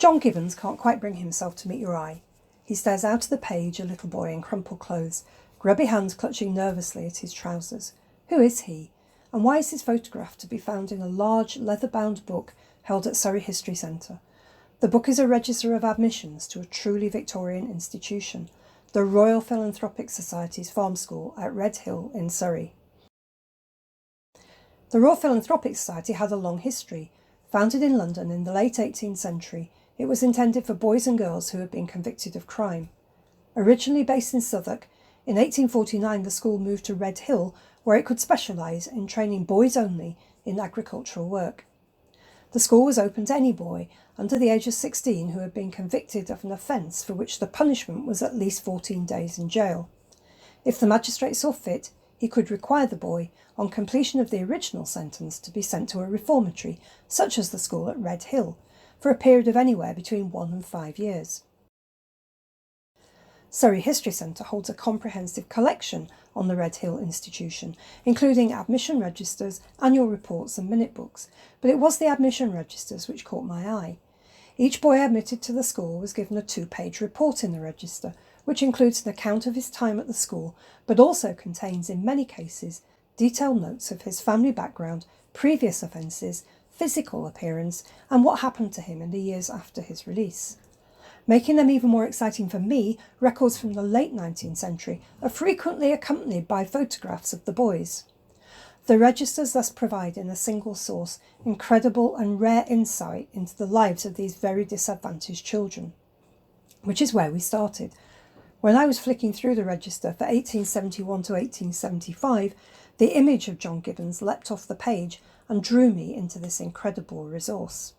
John Gibbons can't quite bring himself to meet your eye. He stares out of the page, a little boy in crumpled clothes, grubby hands clutching nervously at his trousers. Who is he? And why is his photograph to be found in a large leather-bound book held at Surrey History Centre? The book is a register of admissions to a truly Victorian institution, the Royal Philanthropic Society's farm school at Red Hill in Surrey. The Royal Philanthropic Society had a long history. Founded in London in the late 18th century, it was intended for boys and girls who had been convicted of crime. Originally based in Southwark, in 1849 the school moved to Red Hill, where it could specialise in training boys only in agricultural work. The school was open to any boy under the age of 16 who had been convicted of an offence for which the punishment was at least 14 days in jail. If the magistrate saw fit, he could require the boy, on completion of the original sentence, to be sent to a reformatory, such as the school at Red Hill, for a period of anywhere between 1 and 5 years. Surrey History Centre holds a comprehensive collection on the Red Hill institution, including admission registers, annual reports and minute books, but it was the admission registers which caught my eye. Each boy admitted to the school was given a 2-page report in the register, which includes an account of his time at the school, but also contains, in many cases, detailed notes of his family background, previous offences, physical appearance, and what happened to him in the years after his release. Making them even more exciting for me, records from the late 19th century are frequently accompanied by photographs of the boys. The registers thus provide, in a single source, incredible and rare insight into the lives of these very disadvantaged children. Which is where we started. When I was flicking through the register for 1871 to 1875, the image of John Gibbons leapt off the page and drew me into this incredible resource.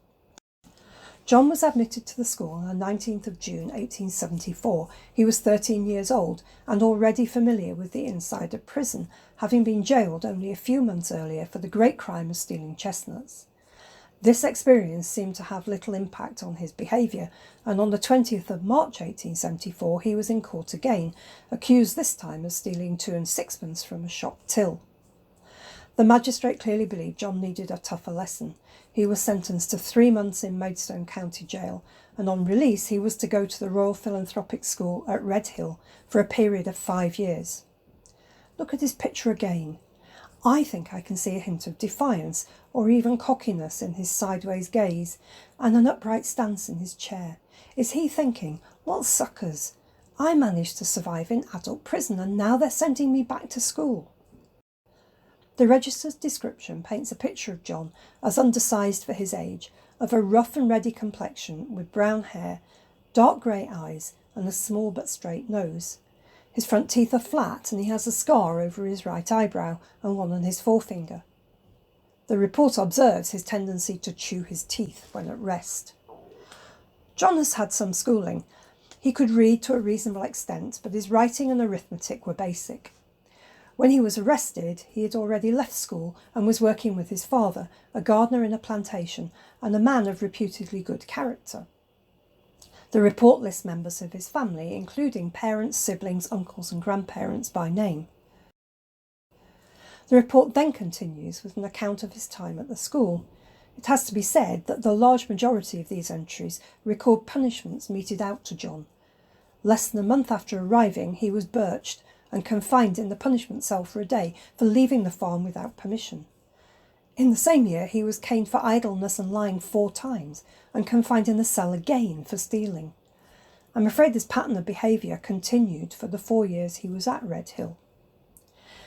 John was admitted to the school on the 19th of June 1874. He was 13 years old and already familiar with the inside of prison, having been jailed only a few months earlier for the great crime of stealing chestnuts. This experience seemed to have little impact on his behaviour, and on the 20th of March 1874 he was in court again, accused this time of stealing 2 and 6pence from a shop till. The magistrate clearly believed John needed a tougher lesson. He was sentenced to 3 months in Maidstone County Jail, and on release he was to go to the Royal Philanthropic School at Red Hill for a period of 5 years. Look at his picture again. I think I can see a hint of defiance or even cockiness in his sideways gaze and an upright stance in his chair. Is he thinking, what suckers? I managed to survive in adult prison and now they're sending me back to school. The register's description paints a picture of John as undersized for his age, of a rough and ready complexion with brown hair, dark grey eyes and a small but straight nose. His front teeth are flat and he has a scar over his right eyebrow and one on his forefinger. The report observes his tendency to chew his teeth when at rest. John has had some schooling. He could read to a reasonable extent, but his writing and arithmetic were basic. When he was arrested, he had already left school and was working with his father, a gardener in a plantation and a man of reputedly good character. The report lists members of his family, including parents, siblings, uncles and grandparents by name. The report then continues with an account of his time at the school. It has to be said that the large majority of these entries record punishments meted out to John. Less than a month after arriving, he was birched and confined in the punishment cell for a day for leaving the farm without permission. In the same year, he was caned for idleness and lying 4 times and confined in the cell again for stealing. I'm afraid this pattern of behaviour continued for the 4 years he was at Red Hill.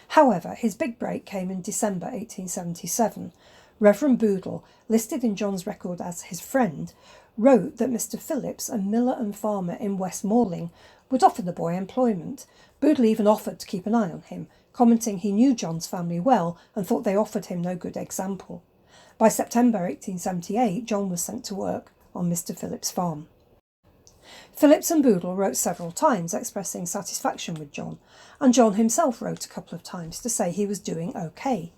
However, his big break came in December 1877. Reverend Boodle, listed in John's record as his friend, wrote that Mr. Phillips, a miller and farmer in West Malling, would offer the boy employment. Boodle even offered to keep an eye on him, commenting he knew John's family well and thought they offered him no good example. By September 1878, John was sent to work on Mr. Phillips' farm. Phillips and Boodle wrote several times expressing satisfaction with John, and John himself wrote a couple of times to say he was doing okay.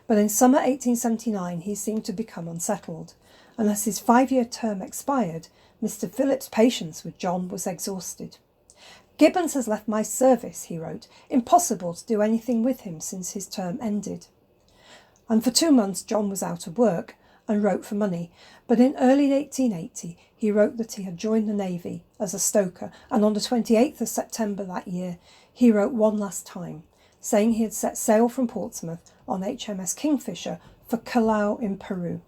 But in summer 1879 he seemed to become unsettled, and as his 5-year term expired, Mr. Phillips' patience with John was exhausted. "Gibbons has left my service," he wrote. "Impossible to do anything with him since his term ended." And for 2 months John was out of work, and wrote for money, but in early 1880 he wrote that he had joined the Navy as a stoker, and on the 28th of September that year he wrote one last time, saying he had set sail from Portsmouth on HMS Kingfisher for Callao in Peru.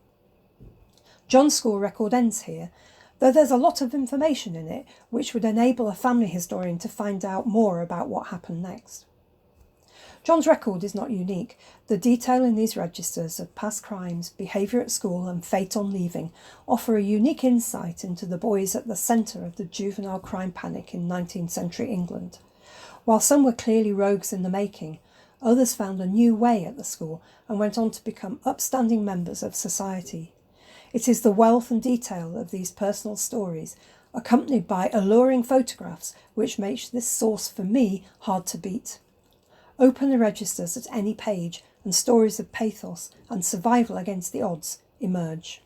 John's school record ends here, though there's a lot of information in it which would enable a family historian to find out more about what happened next. John's record is not unique. The detail in these registers of past crimes, behaviour at school and fate on leaving offer a unique insight into the boys at the centre of the juvenile crime panic in 19th century England. While some were clearly rogues in the making, others found a new way at the school and went on to become upstanding members of society. It is the wealth and detail of these personal stories, accompanied by alluring photographs, which makes this source for me hard to beat. Open the registers at any page and stories of pathos and survival against the odds emerge.